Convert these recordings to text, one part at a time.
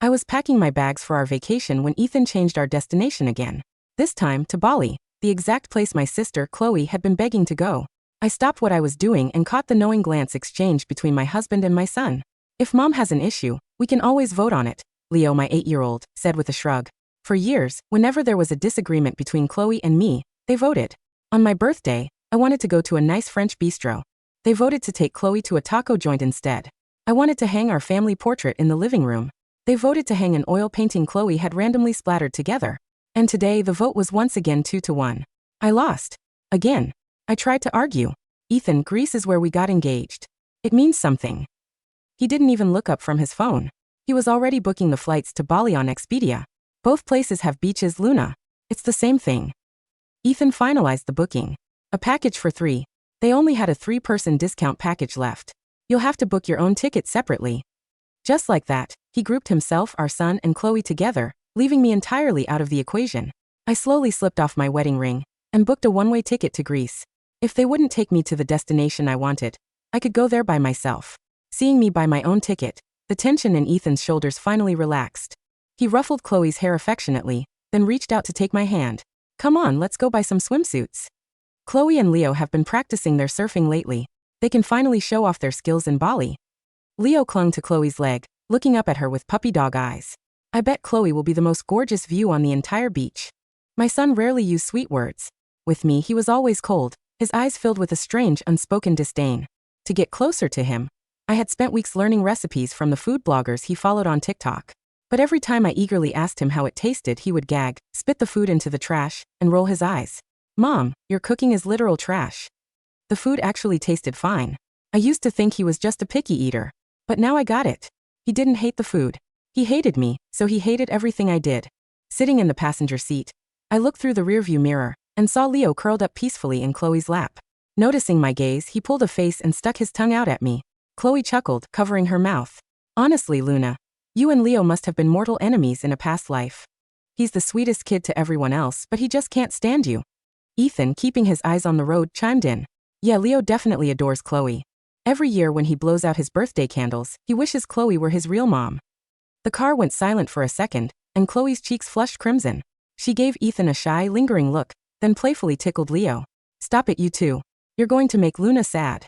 I was packing my bags for our vacation when Ethan changed our destination again. This time to Bali, the exact place my sister, Chloe, had been begging to go. I stopped what I was doing and caught the knowing glance exchanged between my husband and my son. If Mom has an issue, we can always vote on it, Leo, my 8-year-old, said with a shrug. For years, whenever there was a disagreement between Chloe and me, they voted. On my birthday, I wanted to go to a nice French bistro. They voted to take Chloe to a taco joint instead. I wanted to hang our family portrait in the living room. They voted to hang an oil painting Chloe had randomly splattered together. And today the vote was once again 2-1. I lost. Again. I tried to argue. Ethan, Greece is where we got engaged. It means something. He didn't even look up from his phone. He was already booking the flights to Bali on Expedia. Both places have beaches, Luna. It's the same thing. Ethan finalized the booking. A package for 3. They only had a 3-person discount package left. You'll have to book your own ticket separately. Just like that, he grouped himself, our son, and Chloe together, leaving me entirely out of the equation. I slowly slipped off my wedding ring and booked a one-way ticket to Greece. If they wouldn't take me to the destination I wanted, I could go there by myself. Seeing me buy my own ticket, the tension in Ethan's shoulders finally relaxed. He ruffled Chloe's hair affectionately, then reached out to take my hand. Come on, let's go buy some swimsuits. Chloe and Leo have been practicing their surfing lately. They can finally show off their skills in Bali. Leo clung to Chloe's leg, looking up at her with puppy dog eyes. I bet Chloe will be the most gorgeous view on the entire beach. My son rarely used sweet words. With me, he was always cold, his eyes filled with a strange, unspoken disdain. To get closer to him, I had spent weeks learning recipes from the food bloggers he followed on TikTok. But every time I eagerly asked him how it tasted, he would gag, spit the food into the trash, and roll his eyes. Mom, your cooking is literal trash. The food actually tasted fine. I used to think he was just a picky eater. But now I got it. He didn't hate the food. He hated me, so he hated everything I did. Sitting in the passenger seat, I looked through the rearview mirror and saw Leo curled up peacefully in Chloe's lap. Noticing my gaze, he pulled a face and stuck his tongue out at me. Chloe chuckled, covering her mouth. Honestly, Luna, you and Leo must have been mortal enemies in a past life. He's the sweetest kid to everyone else, but he just can't stand you. Ethan, keeping his eyes on the road, chimed in. Yeah, Leo definitely adores Chloe. Every year when he blows out his birthday candles, he wishes Chloe were his real mom. The car went silent for a second, and Chloe's cheeks flushed crimson. She gave Ethan a shy, lingering look, then playfully tickled Leo. Stop it, you two. You're going to make Luna sad.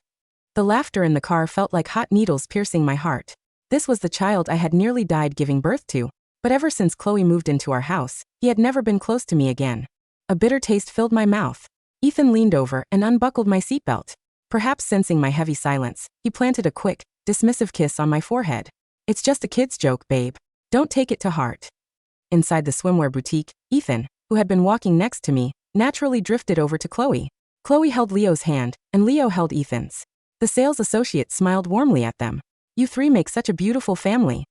The laughter in the car felt like hot needles piercing my heart. This was the child I had nearly died giving birth to, but ever since Chloe moved into our house, he had never been close to me again. A bitter taste filled my mouth. Ethan leaned over and unbuckled my seatbelt. Perhaps sensing my heavy silence, he planted a quick, dismissive kiss on my forehead. It's just a kid's joke, babe. Don't take it to heart. Inside the swimwear boutique, Ethan, who had been walking next to me, naturally drifted over to Chloe. Chloe held Leo's hand, and Leo held Ethan's. The sales associate smiled warmly at them. You three make such a beautiful family.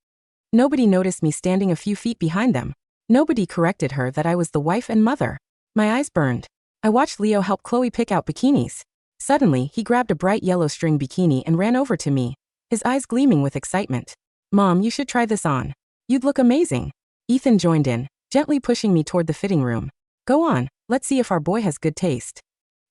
Nobody noticed me standing a few feet behind them. Nobody corrected her that I was the wife and mother. My eyes burned. I watched Leo help Chloe pick out bikinis. Suddenly, he grabbed a bright yellow string bikini and ran over to me, his eyes gleaming with excitement. Mom, you should try this on. You'd look amazing. Ethan joined in, gently pushing me toward the fitting room. Go on, let's see if our boy has good taste.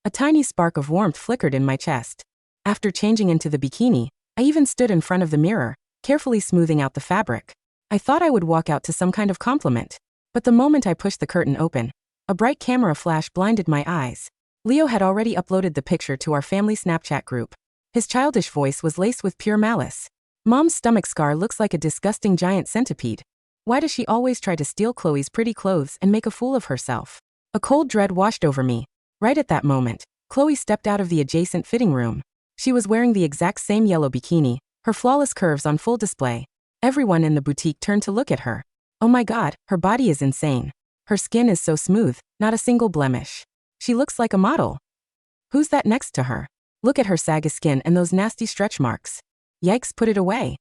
A tiny spark of warmth flickered in my chest. After changing into the bikini, I even stood in front of the mirror, carefully smoothing out the fabric. I thought I would walk out to some kind of compliment. But the moment I pushed the curtain open, a bright camera flash blinded my eyes. Leo had already uploaded the picture to our family Snapchat group. His childish voice was laced with pure malice. Mom's stomach scar looks like a disgusting giant centipede. Why does she always try to steal Chloe's pretty clothes and make a fool of herself? A cold dread washed over me. Right at that moment, Chloe stepped out of the adjacent fitting room. She was wearing the exact same yellow bikini, her flawless curves on full display. Everyone in the boutique turned to look at her. Oh my God, her body is insane. Her skin is so smooth, not a single blemish. She looks like a model. Who's that next to her? Look at her saggy skin and those nasty stretch marks. Yikes, put it away.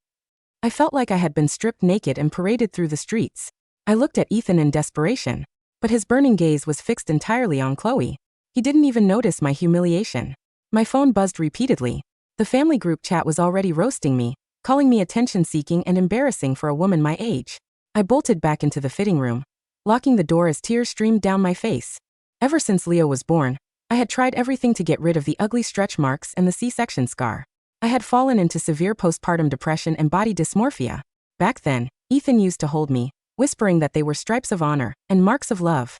I felt like I had been stripped naked and paraded through the streets. I looked at Ethan in desperation, but his burning gaze was fixed entirely on Chloe. He didn't even notice my humiliation. My phone buzzed repeatedly. The family group chat was already roasting me, calling me attention-seeking and embarrassing for a woman my age. I bolted back into the fitting room, locking the door as tears streamed down my face. Ever since Leo was born, I had tried everything to get rid of the ugly stretch marks and the C-section scar. I had fallen into severe postpartum depression and body dysmorphia. Back then, Ethan used to hold me, whispering that they were stripes of honor and marks of love.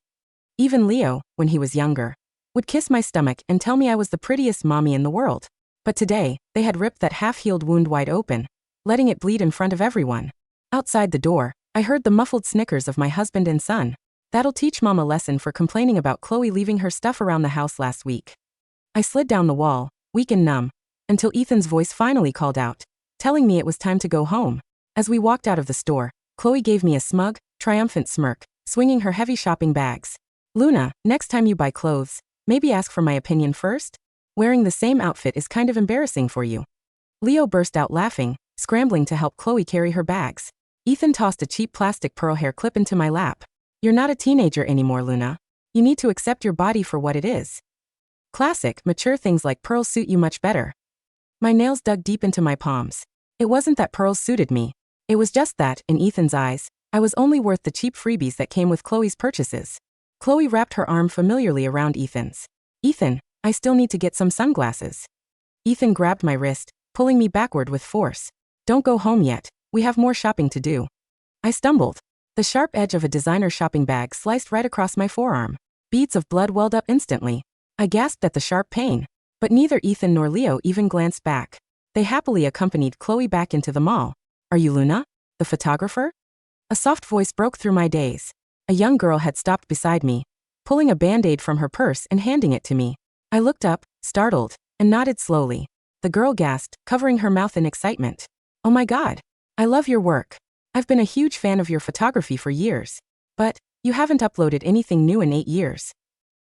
Even Leo, when he was younger, would kiss my stomach and tell me I was the prettiest mommy in the world. But today, they had ripped that half-healed wound wide open, letting it bleed in front of everyone. Outside the door, I heard the muffled snickers of my husband and son. That'll teach Mom a lesson for complaining about Chloe leaving her stuff around the house last week. I slid down the wall, weak and numb, until Ethan's voice finally called out, telling me it was time to go home. As we walked out of the store, Chloe gave me a smug, triumphant smirk, swinging her heavy shopping bags. Luna, next time you buy clothes, maybe ask for my opinion first? Wearing the same outfit is kind of embarrassing for you. Leo burst out laughing, scrambling to help Chloe carry her bags. Ethan tossed a cheap plastic pearl hair clip into my lap. You're not a teenager anymore, Luna. You need to accept your body for what it is. Classic, mature things like pearls suit you much better. My nails dug deep into my palms. It wasn't that pearls suited me. It was just that, in Ethan's eyes, I was only worth the cheap freebies that came with Chloe's purchases. Chloe wrapped her arm familiarly around Ethan's. Ethan, I still need to get some sunglasses. Ethan grabbed my wrist, pulling me backward with force. Don't go home yet, we have more shopping to do. I stumbled. The sharp edge of a designer shopping bag sliced right across my forearm. Beads of blood welled up instantly. I gasped at the sharp pain. But neither Ethan nor Leo even glanced back. They happily accompanied Chloe back into the mall. Are you Luna, the photographer? A soft voice broke through my daze. A young girl had stopped beside me, pulling a band-aid from her purse and handing it to me. I looked up, startled, and nodded slowly. The girl gasped, covering her mouth in excitement. Oh my God. I love your work. I've been a huge fan of your photography for years. But, you haven't uploaded anything new in 8 years.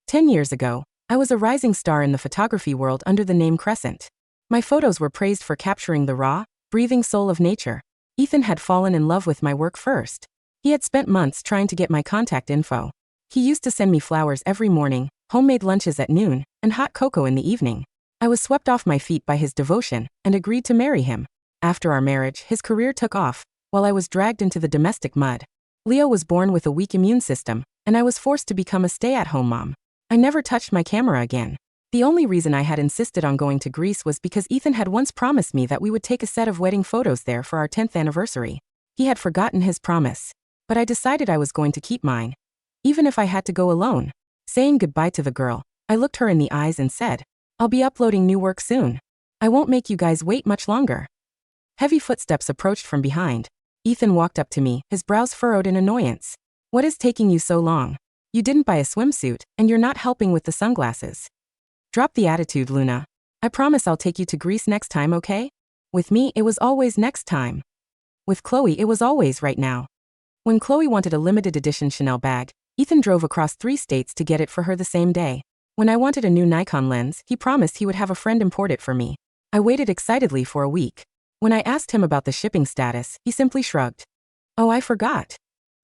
10 years ago, I was a rising star in the photography world under the name Crescent. My photos were praised for capturing the raw, breathing soul of nature. Ethan had fallen in love with my work first. He had spent months trying to get my contact info. He used to send me flowers every morning, homemade lunches at noon, and hot cocoa in the evening. I was swept off my feet by his devotion and agreed to marry him. After our marriage, his career took off, while I was dragged into the domestic mud. Leo was born with a weak immune system, and I was forced to become a stay-at-home mom. I never touched my camera again. The only reason I had insisted on going to Greece was because Ethan had once promised me that we would take a set of wedding photos there for our 10th anniversary. He had forgotten his promise. But I decided I was going to keep mine. Even if I had to go alone. Saying goodbye to the girl, I looked her in the eyes and said, I'll be uploading new work soon. I won't make you guys wait much longer. Heavy footsteps approached from behind. Ethan walked up to me, his brows furrowed in annoyance. What is taking you so long? You didn't buy a swimsuit, and you're not helping with the sunglasses. Drop the attitude, Luna. I promise I'll take you to Greece next time, okay? With me, it was always next time. With Chloe, it was always right now. When Chloe wanted a limited edition Chanel bag, Ethan drove across 3 states to get it for her the same day. When I wanted a new Nikon lens, he promised he would have a friend import it for me. I waited excitedly for a week. When I asked him about the shipping status, he simply shrugged. Oh, I forgot.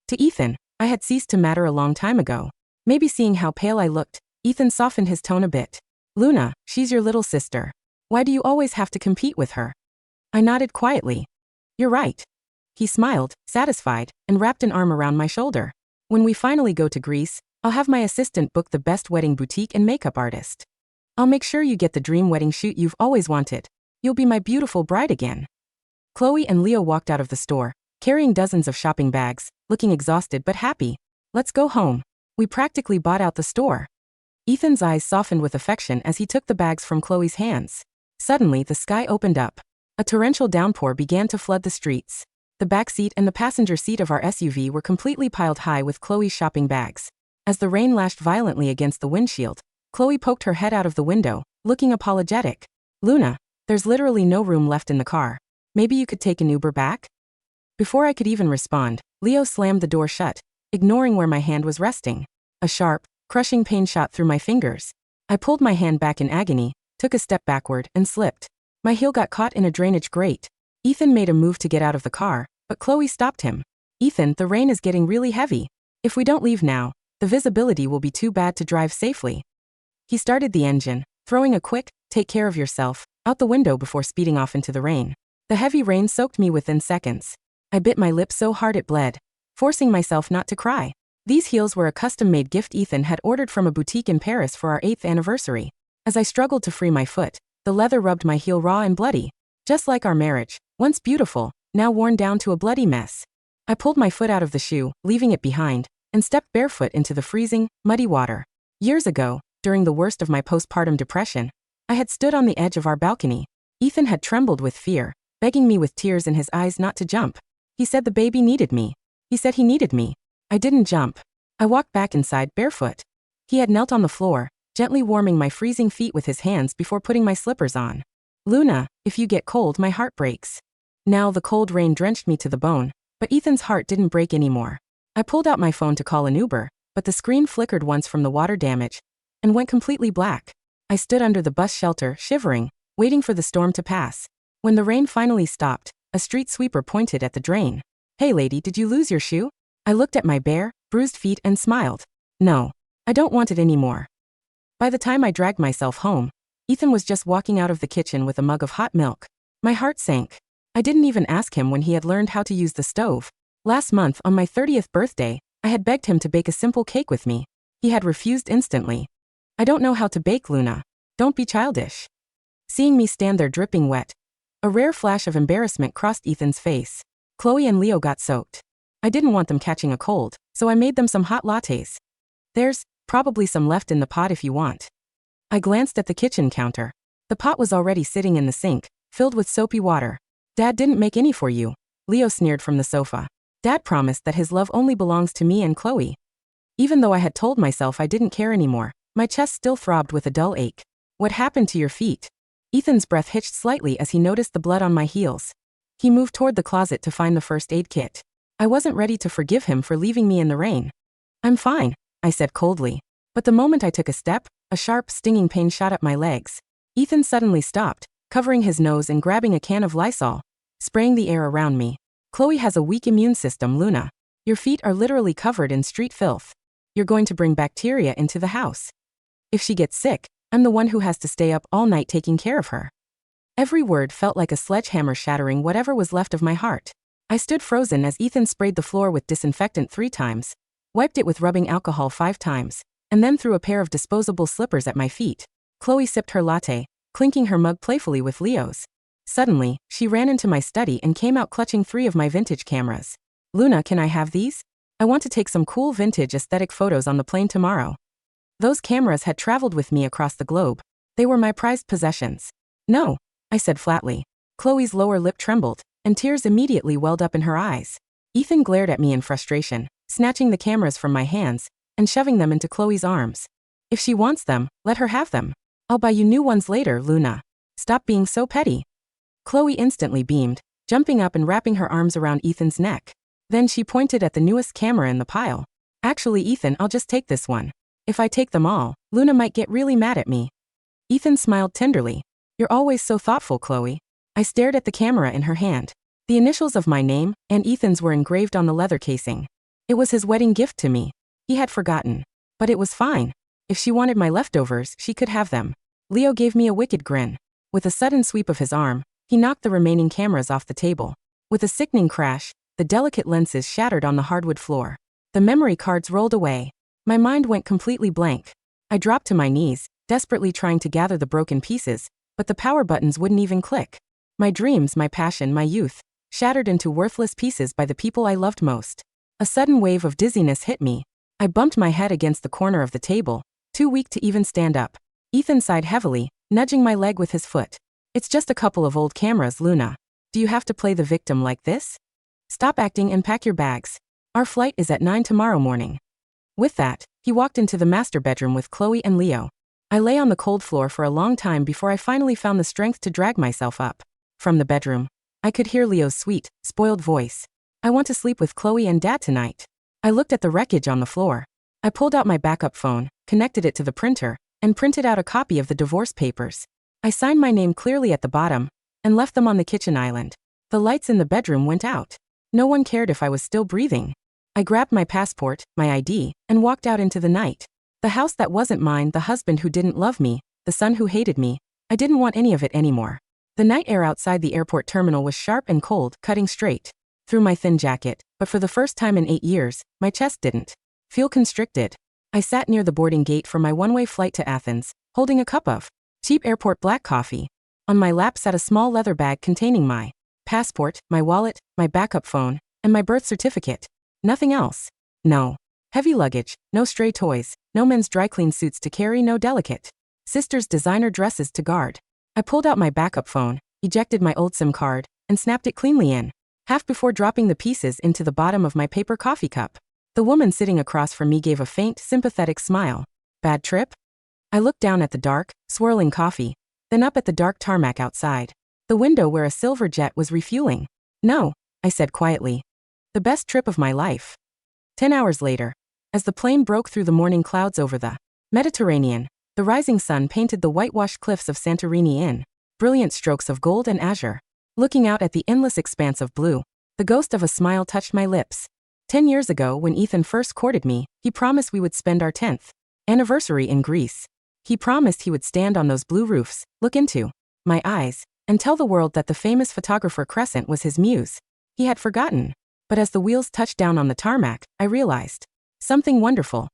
To Ethan, I had ceased to matter a long time ago. Maybe seeing how pale I looked, Ethan softened his tone a bit. Luna, she's your little sister. Why do you always have to compete with her? I nodded quietly. You're right. He smiled, satisfied, and wrapped an arm around my shoulder. When we finally go to Greece, I'll have my assistant book the best wedding boutique and makeup artist. I'll make sure you get the dream wedding shoot you've always wanted. You'll be my beautiful bride again. Chloe and Leo walked out of the store, carrying dozens of shopping bags, looking exhausted but happy. Let's go home. We practically bought out the store. Ethan's eyes softened with affection as he took the bags from Chloe's hands. Suddenly, the sky opened up. A torrential downpour began to flood the streets. The back seat and the passenger seat of our SUV were completely piled high with Chloe's shopping bags. As the rain lashed violently against the windshield, Chloe poked her head out of the window, looking apologetic. Luna, there's literally no room left in the car. Maybe you could take an Uber back? Before I could even respond, Leo slammed the door shut, ignoring where my hand was resting. A sharp, crushing pain shot through my fingers. I pulled my hand back in agony, took a step backward, and slipped. My heel got caught in a drainage grate. Ethan made a move to get out of the car, but Chloe stopped him. Ethan, the rain is getting really heavy. If we don't leave now, the visibility will be too bad to drive safely. He started the engine, throwing a quick, take care of yourself, out the window before speeding off into the rain. The heavy rain soaked me within seconds. I bit my lip so hard it bled, forcing myself not to cry. These heels were a custom-made gift Ethan had ordered from a boutique in Paris for our 8th anniversary. As I struggled to free my foot, the leather rubbed my heel raw and bloody. Just like our marriage, once beautiful, now worn down to a bloody mess. I pulled my foot out of the shoe, leaving it behind, and stepped barefoot into the freezing, muddy water. Years ago, during the worst of my postpartum depression, I had stood on the edge of our balcony. Ethan had trembled with fear, begging me with tears in his eyes not to jump. He said the baby needed me. He said he needed me. I didn't jump. I walked back inside barefoot. He had knelt on the floor, gently warming my freezing feet with his hands before putting my slippers on. Luna, if you get cold, my heart breaks. Now the cold rain drenched me to the bone, but Ethan's heart didn't break anymore. I pulled out my phone to call an Uber, but the screen flickered once from the water damage and went completely black. I stood under the bus shelter, shivering, waiting for the storm to pass. When the rain finally stopped, a street sweeper pointed at the drain. "Hey lady, did you lose your shoe?" I looked at my bare, bruised feet and smiled. "No, I don't want it anymore." By the time I dragged myself home, Ethan was just walking out of the kitchen with a mug of hot milk. My heart sank. I didn't even ask him when he had learned how to use the stove. Last month, on my 30th birthday, I had begged him to bake a simple cake with me. He had refused instantly. "I don't know how to bake, Luna. Don't be childish." Seeing me stand there dripping wet, a rare flash of embarrassment crossed Ethan's face. Chloe and Leo got soaked. I didn't want them catching a cold, so I made them some hot lattes. "There's probably some left in the pot if you want." I glanced at the kitchen counter. The pot was already sitting in the sink, filled with soapy water. "Dad didn't make any for you," Leo sneered from the sofa. "Dad promised that his love only belongs to me and Chloe." Even though I had told myself I didn't care anymore, my chest still throbbed with a dull ache. "What happened to your feet?" Ethan's breath hitched slightly as he noticed the blood on my heels. He moved toward the closet to find the first aid kit. I wasn't ready to forgive him for leaving me in the rain. "I'm fine," I said coldly. But the moment I took a step, a sharp, stinging pain shot up my legs. Ethan suddenly stopped, covering his nose and grabbing a can of Lysol, spraying the air around me. "Chloe has a weak immune system, Luna. Your feet are literally covered in street filth. You're going to bring bacteria into the house. If she gets sick, I'm the one who has to stay up all night taking care of her." Every word felt like a sledgehammer shattering whatever was left of my heart. I stood frozen as Ethan sprayed the floor with disinfectant 3 times, wiped it with rubbing alcohol 5 times, and then threw a pair of disposable slippers at my feet. Chloe sipped her latte, clinking her mug playfully with Leo's. Suddenly, she ran into my study and came out clutching 3 of my vintage cameras. "Luna, can I have these? I want to take some cool vintage aesthetic photos on the plane tomorrow." Those cameras had traveled with me across the globe. They were my prized possessions. "No," I said flatly. Chloe's lower lip trembled, and tears immediately welled up in her eyes. Ethan glared at me in frustration, snatching the cameras from my hands and shoving them into Chloe's arms. "If she wants them, let her have them. I'll buy you new ones later, Luna. Stop being so petty." Chloe instantly beamed, jumping up and wrapping her arms around Ethan's neck. Then she pointed at the newest camera in the pile. "Actually, Ethan, I'll just take this one. If I take them all, Luna might get really mad at me." Ethan smiled tenderly. "You're always so thoughtful, Chloe." I stared at the camera in her hand. The initials of my name and Ethan's were engraved on the leather casing. It was his wedding gift to me. He had forgotten. But it was fine. If she wanted my leftovers, she could have them. Leo gave me a wicked grin. With a sudden sweep of his arm, he knocked the remaining cameras off the table. With a sickening crash, the delicate lenses shattered on the hardwood floor. The memory cards rolled away. My mind went completely blank. I dropped to my knees, desperately trying to gather the broken pieces, but the power buttons wouldn't even click. My dreams, my passion, my youth, shattered into worthless pieces by the people I loved most. A sudden wave of dizziness hit me. I bumped my head against the corner of the table, too weak to even stand up. Ethan sighed heavily, nudging my leg with his foot. "It's just a couple of old cameras, Luna. Do you have to play the victim like this? Stop acting and pack your bags. Our flight is at 9 tomorrow morning." With that, he walked into the master bedroom with Chloe and Leo. I lay on the cold floor for a long time before I finally found the strength to drag myself up. From the bedroom, I could hear Leo's sweet, spoiled voice. "I want to sleep with Chloe and Dad tonight." I looked at the wreckage on the floor. I pulled out my backup phone, connected it to the printer, and printed out a copy of the divorce papers. I signed my name clearly at the bottom and left them on the kitchen island. The lights in the bedroom went out. No one cared if I was still breathing. I grabbed my passport, my ID, and walked out into the night. The house that wasn't mine, the husband who didn't love me, the son who hated me. I didn't want any of it anymore. The night air outside the airport terminal was sharp and cold, cutting straight through my thin jacket, but for the first time in 8 years, my chest didn't feel constricted. I sat near the boarding gate for my one-way flight to Athens, holding a cup of cheap airport black coffee. On my lap sat a small leather bag containing my passport, my wallet, my backup phone, And my birth certificate. Nothing else. No. Heavy luggage, no stray toys, no men's dry clean suits to carry, no delicate sister's designer dresses to guard. I pulled out my backup phone, ejected my old SIM card, and snapped it cleanly in, half before dropping the pieces into the bottom of my paper coffee cup. The woman sitting across from me gave a faint, sympathetic smile. Bad trip? I looked down at the dark, swirling coffee, then up at the dark tarmac outside, the window where a silver jet was refueling. No, I said quietly. The best trip of my life. 10 hours later, as the plane broke through the morning clouds over the Mediterranean, the rising sun painted the whitewashed cliffs of Santorini in brilliant strokes of gold and azure. Looking out at the endless expanse of blue, the ghost of a smile touched my lips. 10 years ago, when Ethan first courted me, he promised we would spend our 10th anniversary in Greece. He promised he would stand on those blue roofs, look into my eyes, and tell the world that the famous photographer Crescent was his muse. He had forgotten. But as the wheels touched down on the tarmac, I realized something wonderful.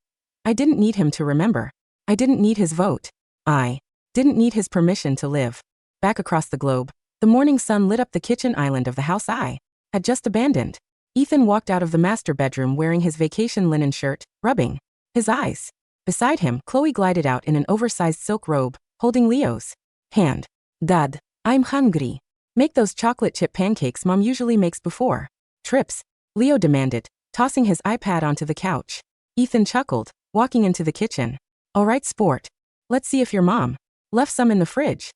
I didn't need him to remember. I didn't need his vote. I didn't need his permission to live. Back across the globe, the morning sun lit up the kitchen island of the house I had just abandoned. Ethan walked out of the master bedroom wearing his vacation linen shirt, rubbing his eyes. Beside him, Chloe glided out in an oversized silk robe, holding Leo's hand. Dad, I'm hungry. Make those chocolate chip pancakes Mom usually makes before trips, Leo demanded, tossing his iPad onto the couch. Ethan chuckled, walking into the kitchen. All right, sport. Let's see if your mom left some in the fridge.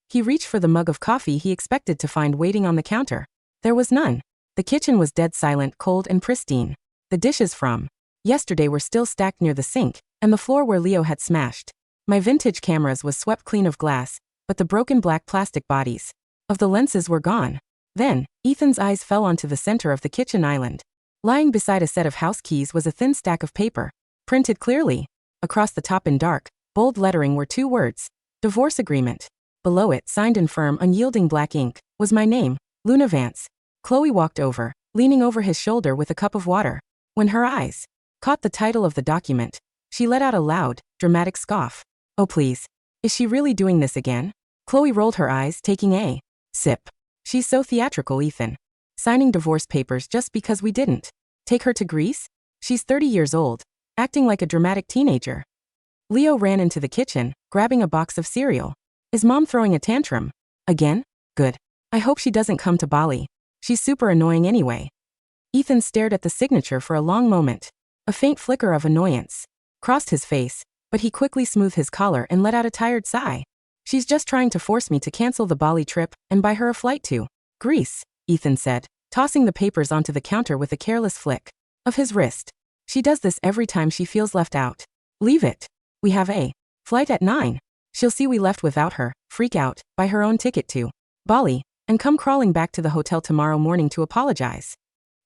He reached for the mug of coffee he expected to find waiting on the counter. There was none. The kitchen was dead silent, cold and pristine. The dishes from yesterday were still stacked near the sink, and the floor where Leo had smashed my vintage cameras was swept clean of glass, but the broken black plastic bodies of the lenses were gone. Then, Ethan's eyes fell onto the center of the kitchen island. Lying beside a set of house keys was a thin stack of paper, printed clearly. Across the top in dark, bold lettering were 2 words: divorce agreement. Below it, signed in firm, unyielding black ink, was my name, Luna Vance. Chloe walked over, leaning over his shoulder with a cup of water. When her eyes caught the title of the document, she let out a loud, dramatic scoff. Oh please, is she really doing this again? Chloe rolled her eyes, taking a sip. She's so theatrical, Ethan. Signing divorce papers just because we didn't take her to Greece? She's 30 years old, acting like a dramatic teenager. Leo ran into the kitchen, grabbing a box of cereal. Is Mom throwing a tantrum? Again? Good. I hope she doesn't come to Bali. She's super annoying anyway. Ethan stared at the signature for a long moment. A faint flicker of annoyance crossed his face, but he quickly smoothed his collar and let out a tired sigh. She's just trying to force me to cancel the Bali trip and buy her a flight to Greece, Ethan said, tossing the papers onto the counter with a careless flick of his wrist. She does this every time she feels left out. Leave it. We have a flight at 9. She'll see we left without her, freak out, buy her own ticket to Bali, and come crawling back to the hotel tomorrow morning to apologize.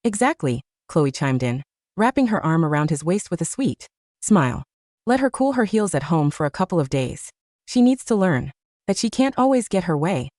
Exactly, Chloe chimed in, wrapping her arm around his waist with a sweet smile. Let her cool her heels at home for a couple of days. She needs to learn that she can't always get her way.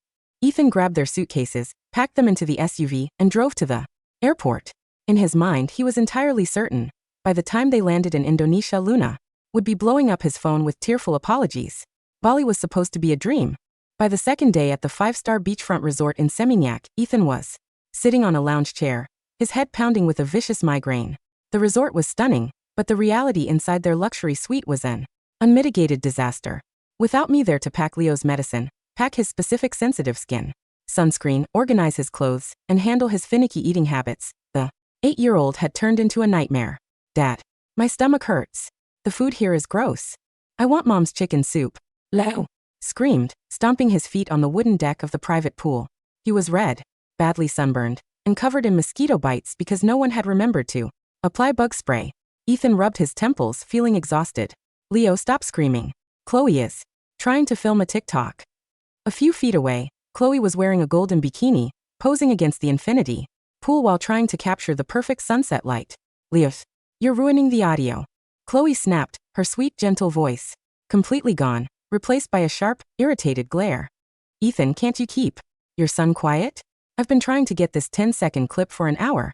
Ethan grabbed their suitcases, packed them into the SUV, and drove to the airport. In his mind, he was entirely certain, by the time they landed in Indonesia, Luna would be blowing up his phone with tearful apologies. Bali was supposed to be a dream. By the second day at the 5-star beachfront resort in Seminyak, Ethan was sitting on a lounge chair, his head pounding with a vicious migraine. The resort was stunning, but the reality inside their luxury suite was an unmitigated disaster. Without me there to pack Leo's medicine, pack his specific sensitive skin sunscreen, organize his clothes, and handle his finicky eating habits, the 8-year-old had turned into a nightmare. Dad, my stomach hurts. The food here is gross. I want Mom's chicken soup. Leo screamed, stomping his feet on the wooden deck of the private pool. He was red, badly sunburned, and covered in mosquito bites because no one had remembered to apply bug spray. Ethan rubbed his temples, feeling exhausted. Leo, stop screaming. Chloe is trying to film a TikTok. A few feet away, Chloe was wearing a golden bikini, posing against the infinity pool while trying to capture the perfect sunset light. Leo, you're ruining the audio. Chloe snapped, her sweet, gentle voice completely gone, replaced by a sharp, irritated glare. Ethan, can't you keep your son quiet? I've been trying to get this 10-second clip for an hour.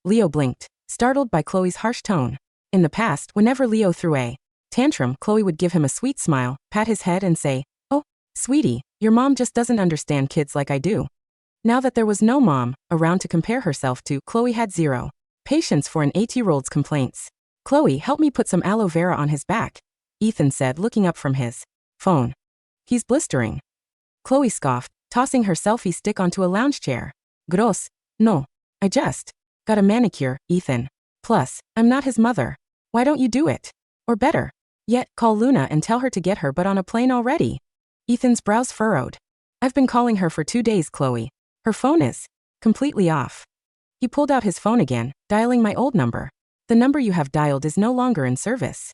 Leo blinked, startled by Chloe's harsh tone. In the past, whenever Leo threw a tantrum, Chloe would give him a sweet smile, pat his head and say, "Oh, sweetie, your mom just doesn't understand kids like I do." Now that there was no mom around to compare herself to, Chloe had zero patience for an 8-year-old's complaints. Chloe, help me put some aloe vera on his back, Ethan said, looking up from his phone. He's blistering. Chloe scoffed, tossing her selfie stick onto a lounge chair. Gross. No. I just got a manicure, Ethan. Plus, I'm not his mother. Why don't you do it? Or better yet, call Luna and tell her to get her butt on a plane already. Ethan's brows furrowed. I've been calling her for 2 days, Chloe. Her phone is completely off. He pulled out his phone again, dialing my old number. The number you have dialed is no longer in service.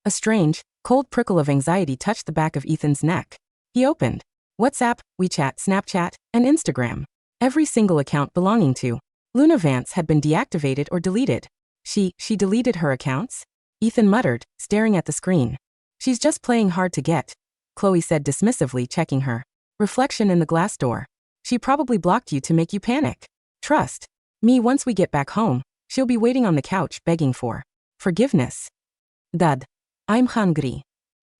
A strange, cold prickle of anxiety touched the back of Ethan's neck. He opened WhatsApp, WeChat, Snapchat, and Instagram. Every single account belonging to Luna Vance had been deactivated or deleted. She deleted her accounts? Ethan muttered, staring at the screen. She's just playing hard to get, Chloe said dismissively, checking her reflection in the glass door. She probably blocked you to make you panic. Trust me, once we get back home, she'll be waiting on the couch begging for forgiveness. Dad, I'm hungry.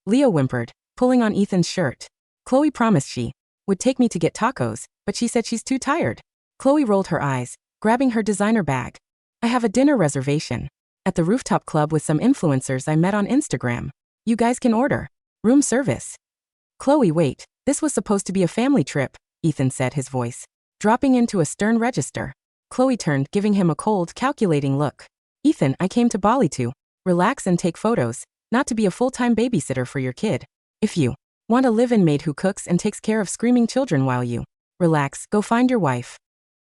Leo whimpered, pulling on Ethan's shirt. Chloe promised she would take me to get tacos, but she said she's too tired. Chloe rolled her eyes, grabbing her designer bag. I have a dinner reservation at the rooftop club with some influencers I met on Instagram. You guys can order room service. Chloe, wait, this was supposed to be a family trip, Ethan said, his voice dropping into a stern register. Chloe turned, giving him a cold, calculating look. Ethan, I came to Bali to relax and take photos, not to be a full-time babysitter for your kid. If you want a live-in maid who cooks and takes care of screaming children while you relax, go find your wife.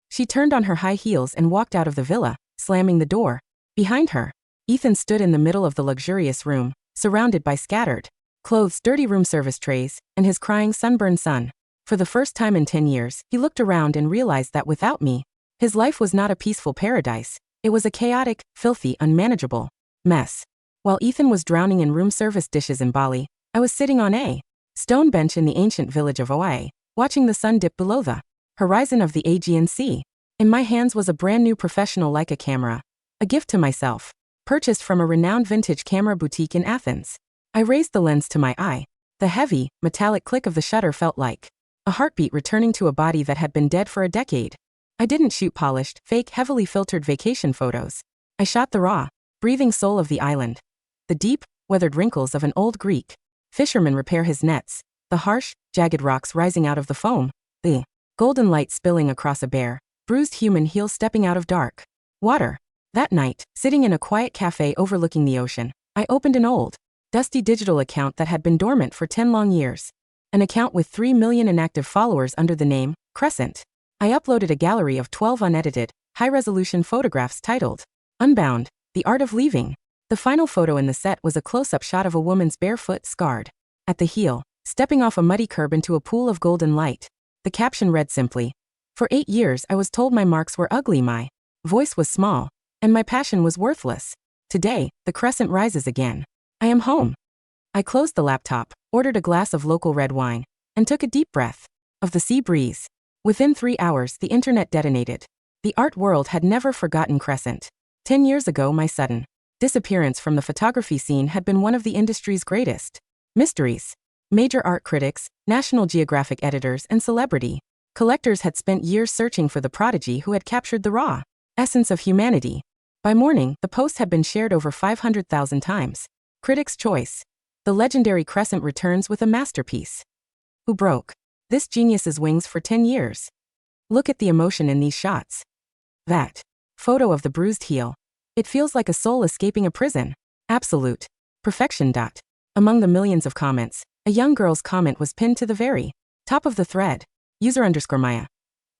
She turned on her high heels and walked out of the villa, slamming the door behind her. Ethan stood in the middle of the luxurious room, surrounded by scattered clothes, dirty room service trays, and his crying sunburned son. For the first time in 10 years, he looked around and realized that without me, his life was not a peaceful paradise. It was a chaotic, filthy, unmanageable mess. While Ethan was drowning in room service dishes in Bali, I was sitting on a stone bench in the ancient village of go.I, watching the sun dip below the horizon of the Aegean Sea. In my hands was a brand new professional Leica camera, a gift to myself, purchased from a renowned vintage camera boutique in Athens. I raised the lens to my eye. The heavy, metallic click of the shutter felt like a heartbeat returning to a body that had been dead for a decade. I didn't shoot polished, fake, heavily filtered vacation photos. I shot the raw, breathing soul of the island. The deep, weathered wrinkles of an old Greek fisherman repair his nets, the harsh, jagged rocks rising out of the foam, the golden light spilling across a bare, bruised human heel stepping out of dark water. That night, sitting in a quiet cafe overlooking the ocean, I opened an old, dusty digital account that had been dormant for 10 long years. An account with 3 million inactive followers under the name Crescent. I uploaded a gallery of 12 unedited, high-resolution photographs titled Unbound, The Art of Leaving. The final photo in the set was a close-up shot of a woman's bare foot scarred at the heel, stepping off a muddy curb into a pool of golden light. The caption read simply, "For 8 years I was told my marks were ugly, my voice was small, and my passion was worthless. Today, the crescent rises again. I am home." I closed the laptop, ordered a glass of local red wine, and took a deep breath of the sea breeze. Within 3 hours, the internet detonated. The art world had never forgotten Crescent. 10 years ago, my sudden disappearance from the photography scene had been one of the industry's greatest mysteries. Major art critics, National Geographic editors, and celebrity collectors had spent years searching for the prodigy who had captured the raw essence of humanity. By morning, the post had been shared over 500,000 times. Critics' choice. The legendary Crescent returns with a masterpiece. Who broke this genius's wings for 10 years? Look at the emotion in these shots. That photo of the bruised heel. It feels like a soul escaping a prison. Absolute perfection. Among the millions of comments, a young girl's comment was pinned to the very top of the thread. User_Maya.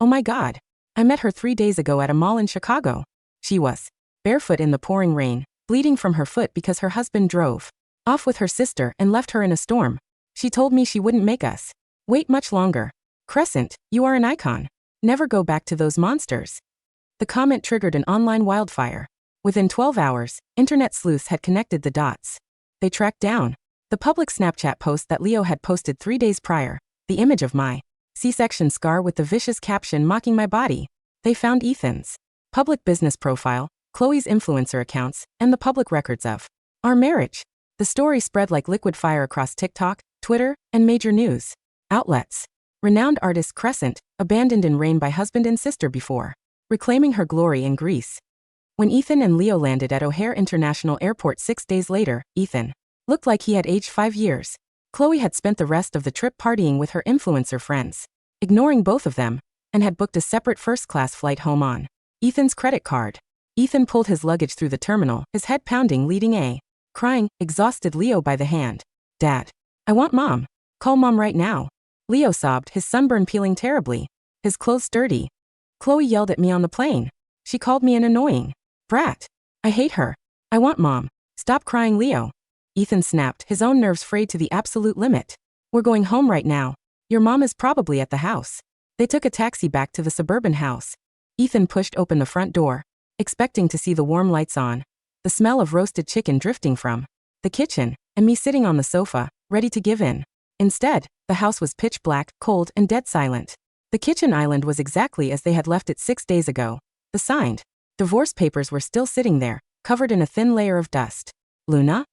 Oh my God. I met her 3 days ago at a mall in Chicago. She was barefoot in the pouring rain, bleeding from her foot because her husband drove off with her sister and left her in a storm. She told me she wouldn't make us wait much longer. Crescent, you are an icon. Never go back to those monsters. The comment triggered an online wildfire. Within 12 hours, internet sleuths had connected the dots. They tracked down the public Snapchat post that Leo had posted 3 days prior, the image of my C-section scar with the vicious caption mocking my body. They found Ethan's public business profile, Chloe's influencer accounts, and the public records of our marriage. The story spread like liquid fire across TikTok, Twitter, and major news outlets. Renowned artist Crescent, abandoned in rain by husband and sister before reclaiming her glory in Greece. When Ethan and Leo landed at O'Hare International Airport 6 days later, Ethan looked like he had aged 5 years. Chloe had spent the rest of the trip partying with her influencer friends, ignoring both of them, and had booked a separate first-class flight home on Ethan's credit card. Ethan pulled his luggage through the terminal, his head pounding, leading a crying, exhausted Leo by the hand. "Dad, I want Mom. Call Mom right now." Leo sobbed, his sunburn peeling terribly, his clothes dirty. "Chloe yelled at me on the plane. She called me an annoying brat. I hate her. I want Mom. Stop crying, Leo." Ethan snapped, his own nerves frayed to the absolute limit. "We're going home right now. Your mom is probably at the house." They took a taxi back to the suburban house. Ethan pushed open the front door, expecting to see the warm lights on, the smell of roasted chicken drifting from the kitchen, and me sitting on the sofa, ready to give in. Instead, the house was pitch black, cold, and dead silent. The kitchen island was exactly as they had left it 6 days ago. The signed divorce papers were still sitting there, covered in a thin layer of dust. "Luna?"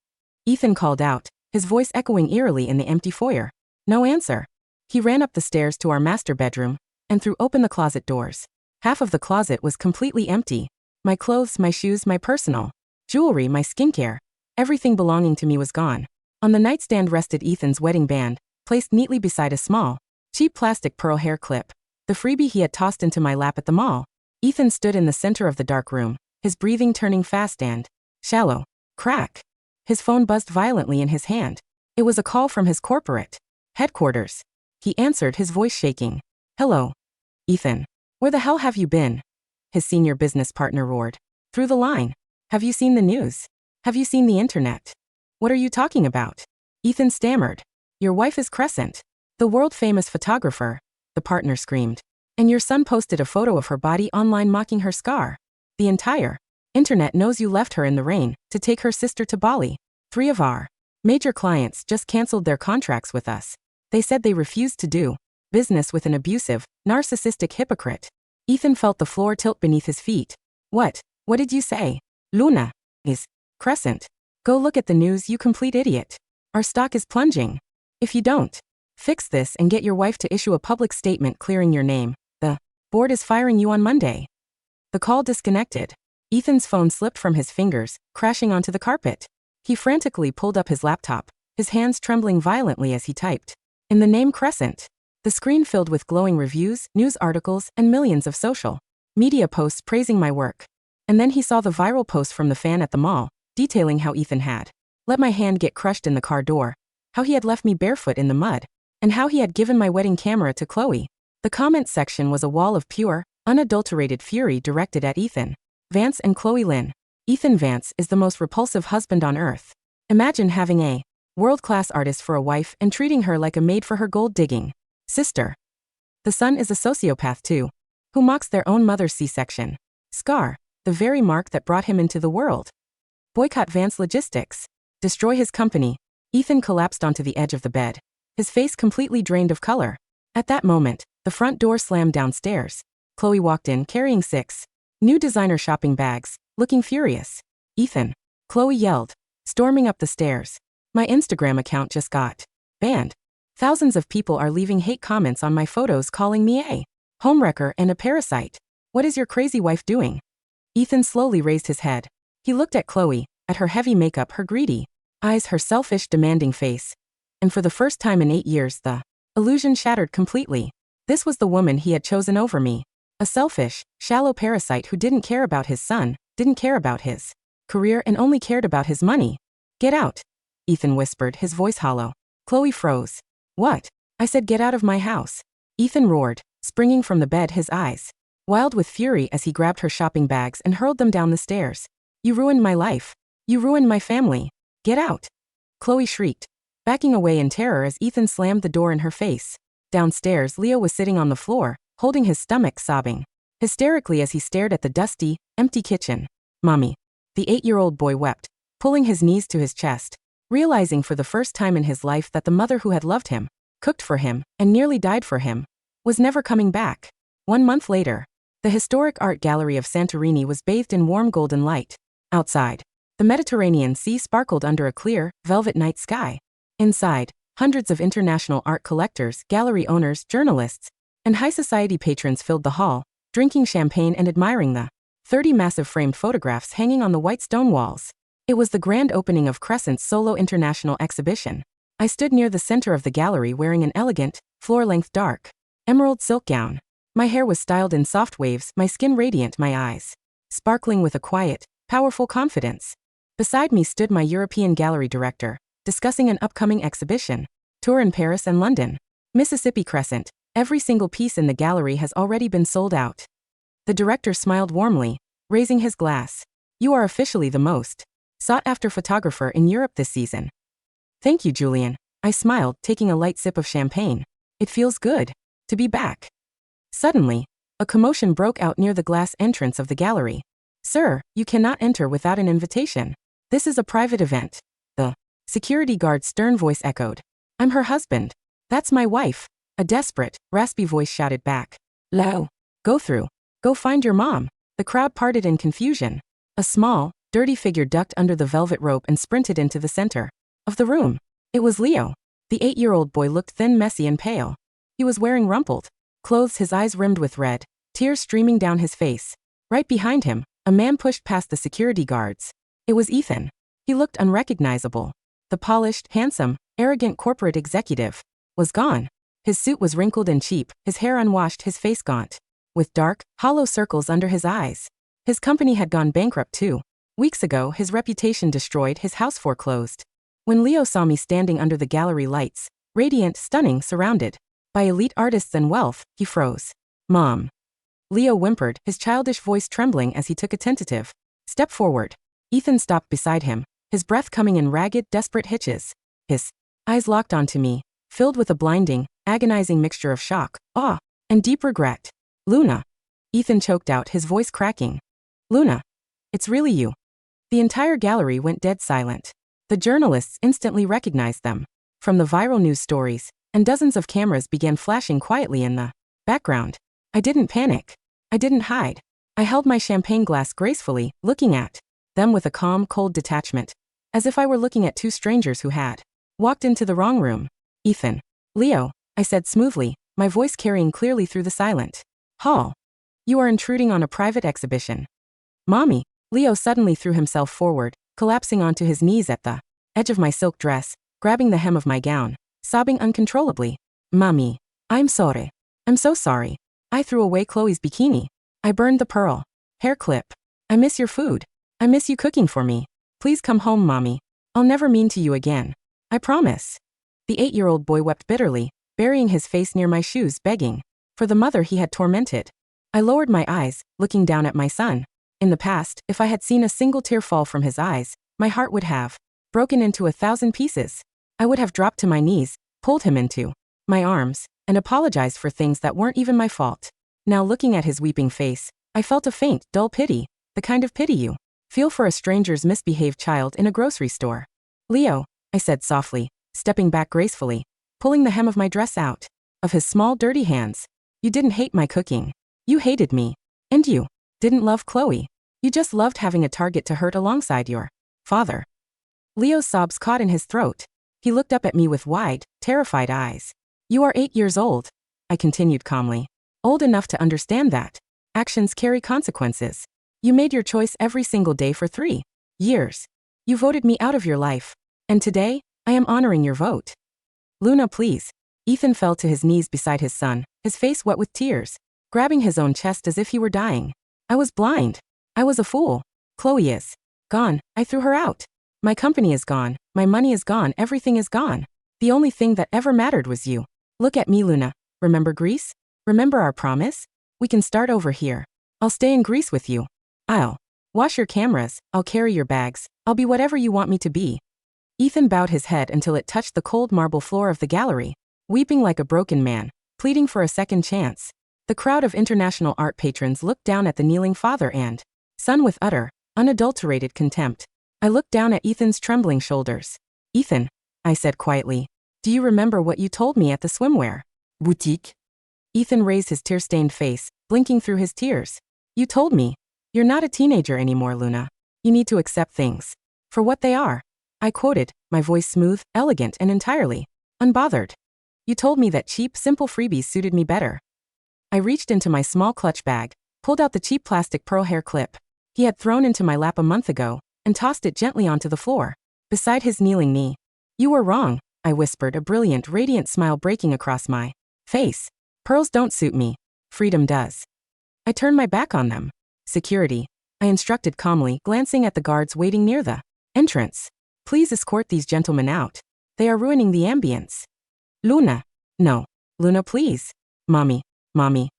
Ethan called out, his voice echoing eerily in the empty foyer. No answer. He ran up the stairs to our master bedroom and threw open the closet doors. Half of the closet was completely empty. My clothes, my shoes, my personal jewelry, my skincare, everything belonging to me was gone. On the nightstand rested Ethan's wedding band, placed neatly beside a small, cheap plastic pearl hair clip, the freebie he had tossed into my lap at the mall. Ethan stood in the center of the dark room, his breathing turning fast and shallow. Crack. His phone buzzed violently in his hand. It was a call from his corporate headquarters. He answered, his voice shaking. "Hello, Ethan. Where the hell have you been?" His senior business partner roared through the line. "Have you seen the news? Have you seen the internet? What are you talking about?" Ethan stammered. "Your wife is Crescent, the world-famous photographer," the partner screamed. "And your son posted a photo of her body online mocking her scar. The entire internet knows you left her in the rain to take her sister to Bali. 3 of our major clients just canceled their contracts with us. They said they refused to do business with an abusive, narcissistic hypocrite." Ethan felt the floor tilt beneath his feet. What did you say?" "Luna is Crescent. Go look at the news, you complete idiot. Our stock is plunging. If you don't fix this and get your wife to issue a public statement clearing your name, the board is firing you on Monday." The call disconnected. Ethan's phone slipped from his fingers, crashing onto the carpet. He frantically pulled up his laptop, his hands trembling violently as he typed in the name Crescent. The screen filled with glowing reviews, news articles, and millions of social media posts praising my work. And then he saw the viral post from the fan at the mall, detailing how Ethan had let my hand get crushed in the car door, how he had left me barefoot in the mud, and how he had given my wedding camera to Chloe. The comment section was a wall of pure, unadulterated fury directed at Ethan Vance and Chloe Lynn. Ethan Vance is the most repulsive husband on earth. Imagine having a world-class artist for a wife and treating her like a maid for her gold-digging sister. The son is a sociopath too, who mocks their own mother's C-section scar, the very mark that brought him into the world. Boycott Vance Logistics. Destroy his company. Ethan collapsed onto the edge of the bed, his face completely drained of color. At that moment, the front door slammed downstairs. Chloe walked in carrying 6 new designer shopping bags, looking furious. "Ethan," Chloe yelled, storming up the stairs. "My Instagram account just got banned. Thousands of people are leaving hate comments on my photos calling me a homewrecker and a parasite. What is your crazy wife doing?" Ethan slowly raised his head. He looked at Chloe, at her heavy makeup, her greedy eyes, her selfish, demanding face. And for the first time in 8 years, the illusion shattered completely. This was the woman he had chosen over me. A selfish, shallow parasite who didn't care about his son, didn't care about his career, and only cared about his money. "Get out," Ethan whispered, his voice hollow. Chloe froze. "What?" I said, "Get out of my house." Ethan roared, springing from the bed, his eyes wild with fury as he grabbed her shopping bags and hurled them down the stairs. "You ruined my life. You ruined my family. Get out." Chloe shrieked, backing away in terror as Ethan slammed the door in her face. Downstairs, Leo was sitting on the floor, holding his stomach, sobbing hysterically as he stared at the dusty, empty kitchen. "Mommy." The 8-year-old boy wept, pulling his knees to his chest, realizing for the first time in his life that the mother who had loved him, cooked for him, and nearly died for him, was never coming back. 1 month later, the historic art gallery of Santorini was bathed in warm golden light. Outside, the Mediterranean Sea sparkled under a clear, velvet night sky. Inside, Hundreds of international art collectors, gallery owners, journalists, and high society patrons filled the hall, drinking champagne and admiring the 30 massive framed photographs hanging on the white stone walls. It was the grand opening of Crescent's solo international exhibition. I stood near the center of the gallery wearing an elegant, floor-length dark emerald silk gown. My hair was styled in soft waves, my skin radiant, my eyes sparkling with a quiet, powerful confidence. Beside me stood my European gallery director, discussing an upcoming exhibition tour in Paris and London. Mississippi Crescent. Every single piece in the gallery has already been sold out. The director smiled warmly, raising his glass. You are officially the most sought-after photographer in Europe this season. Thank you, Julian. I smiled, taking a light sip of champagne. It feels good to be back. Suddenly, a commotion broke out near the glass entrance of the gallery. Sir, you cannot enter without an invitation. This is a private event. The security guard's stern voice echoed. I'm her husband. That's my wife. A desperate, raspy voice shouted back. Lao. Go through. Go find your mom. The crowd parted in confusion. A small, dirty figure ducked under the velvet rope and sprinted into the center of the room. It was Leo. The 8-year-old boy looked thin, messy, and pale. He was wearing rumpled clothes, his eyes rimmed with red, tears streaming down his face. Right behind him, a man pushed past the security guards. It was Ethan. He looked unrecognizable. The polished, handsome, arrogant corporate executive was gone. His suit was wrinkled and cheap, his hair unwashed, his face gaunt, with dark, hollow circles under his eyes. His company had gone bankrupt too. Weeks ago, his reputation destroyed, his house foreclosed. When Leo saw me standing under the gallery lights, radiant, stunning, surrounded by elite artists and wealth, he froze. Mom. Leo whimpered, his childish voice trembling as he took a tentative step forward. Ethan stopped beside him, his breath coming in ragged, desperate hitches. His eyes locked onto me, filled with a blinding, agonizing mixture of shock, awe, and deep regret. Luna. Ethan choked out, his voice cracking. Luna. It's really you. The entire gallery went dead silent. The journalists instantly recognized them from the viral news stories, and dozens of cameras began flashing quietly in the background. I didn't panic. I didn't hide. I held my champagne glass gracefully, looking at them with a calm, cold detachment, as if I were looking at two strangers who had walked into the wrong room. Ethan. Leo, I said smoothly, my voice carrying clearly through the silent hall. You are intruding on a private exhibition. Mommy. Leo suddenly threw himself forward, collapsing onto his knees at the edge of my silk dress, grabbing the hem of my gown, sobbing uncontrollably. Mommy. I'm sorry. I'm so sorry. I threw away Chloe's bikini. I burned the pearl hair clip. I miss your food. I miss you cooking for me. Please come home, Mommy. I'll never mean to you again. I promise. The 8-year-old boy wept bitterly, burying his face near my shoes, begging for the mother he had tormented. I lowered my eyes, looking down at my son. In the past, if I had seen a single tear fall from his eyes, my heart would have broken into 1,000 pieces. I would have dropped to my knees, pulled him into my arms, and apologized for things that weren't even my fault. Now looking at his weeping face, I felt a faint, dull pity, the kind of pity you feel for a stranger's misbehaved child in a grocery store. Leo, I said softly, stepping back gracefully, pulling the hem of my dress out of his small, dirty hands. You didn't hate my cooking. You hated me. And you didn't love Chloe. You just loved having a target to hurt alongside your father. Leo's sobs caught in his throat. He looked up at me with wide, terrified eyes. You are 8 years old, I continued calmly. Old enough to understand that actions carry consequences. You made your choice every single day for 3 years. You voted me out of your life. And today, I am honoring your vote. Luna, please. Ethan fell to his knees beside his son, his face wet with tears, grabbing his own chest as if he were dying. I was blind. I was a fool. Chloe is gone. I threw her out. My company is gone. My money is gone. Everything is gone. The only thing that ever mattered was you. Look at me, Luna. Remember Greece? Remember our promise? We can start over here. I'll stay in Greece with you. I'll wash your cameras. I'll carry your bags. I'll be whatever you want me to be. Ethan bowed his head until it touched the cold marble floor of the gallery, weeping like a broken man, pleading for a second chance. The crowd of international art patrons looked down at the kneeling father and son with utter, unadulterated contempt. I looked down at Ethan's trembling shoulders. Ethan, I said quietly, do you remember what you told me at the swimwear boutique? Ethan raised his tear-stained face, blinking through his tears. You told me, you're not a teenager anymore, Luna. You need to accept things for what they are. I quoted, my voice smooth, elegant, and entirely unbothered. You told me that cheap, simple freebies suited me better. I reached into my small clutch bag, pulled out the cheap plastic pearl hair clip he had thrown into my lap a month ago, and tossed it gently onto the floor, beside his kneeling knee. You were wrong, I whispered, a brilliant, radiant smile breaking across my face. Pearls don't suit me. Freedom does. I turned my back on them. Security, I instructed calmly, glancing at the guards waiting near the entrance. Please escort these gentlemen out. They are ruining the ambience. Luna. No. Luna, please. Mommy. Mommy.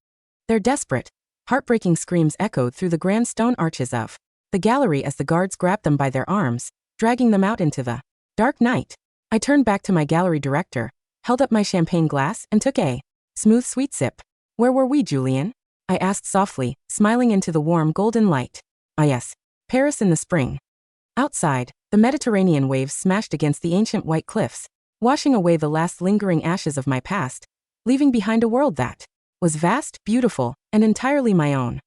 Their desperate, heartbreaking screams echoed through the grand stone arches of the gallery as the guards grabbed them by their arms, dragging them out into the dark night. I turned back to my gallery director, held up my champagne glass, and took a smooth, sweet sip. Where were we, Julian? I asked softly, smiling into the warm golden light. Ah yes, Paris in the spring. Outside, the Mediterranean waves smashed against the ancient white cliffs, washing away the last lingering ashes of my past, leaving behind a world that was vast, beautiful, and entirely my own.